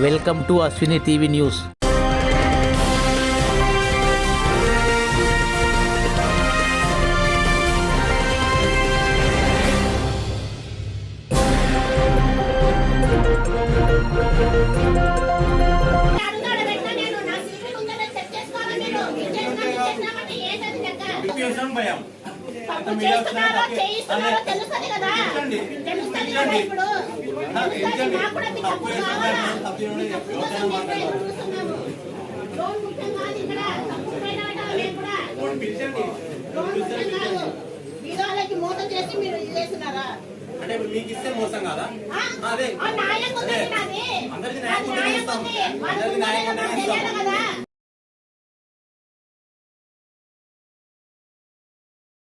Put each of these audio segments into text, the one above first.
Welcome to Ashwini TV news. మోసం చేసి మీరు చేస్తున్నారా అంటే మీకు ఇస్తే మోసం కదా? అదే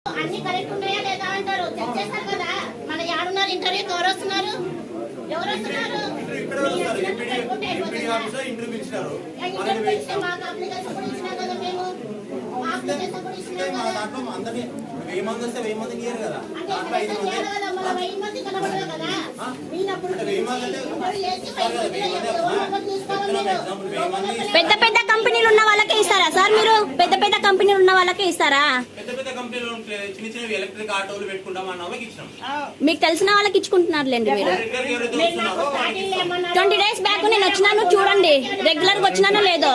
అన్ని కరెక్ట్ ఉన్నాయా లేదా అంటారు. చెక్ చేస్తారు కదా. మన యాడున్నారు ఇంటర్వ్యూకి ఎవరు వస్తున్నారు? ఎవరు వస్తున్నారు? మాకు అప్లికేషన్ కూడా ఇచ్చినా కదా. మేము అప్లికేషన్ కూడా ఇచ్చినాం కదా. అందరినీ 1000 మంది వస్తే 1000 మందికి ఇయ్యరు కదా. మన 1000 మంది కనబడదు కదా. పెద్ద పెద్ద కంపెనీలు ఉన్న వాళ్ళకే ఇస్తారా సార్? మీరు పెద్ద పెద్ద కంపెనీలు ఉన్న వాళ్ళకే ఇస్తారా? పెద్ద పెద్ద కంపెనీలు చిన్న చిన్న ఎలక్ట్రిక్ ఆటోలు పెట్టుకుంటామన్నా ఇచ్చినాం. మీకు తెలిసిన వాళ్ళకి ఇచ్చుకుంటున్నారులేండి. మీరు 20 days బ్యాక్ నేను వచ్చినాను చూడండి, రెగ్యులర్ గా వచ్చినానో లేదో.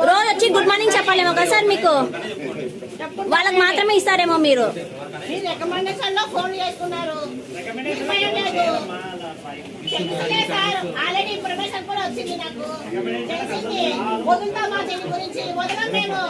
రోజు వచ్చి గుడ్ మార్నింగ్ చెప్పాలేమో కదా సార్ మీకు? వాళ్ళకి మాత్రమే ఇస్తారేమో మీరు. ఆల్రెడీ ఇన్ఫర్మేషన్ కూడా వచ్చింది నాకు. వదులుతామా దీని గురించి? వదలం మేము.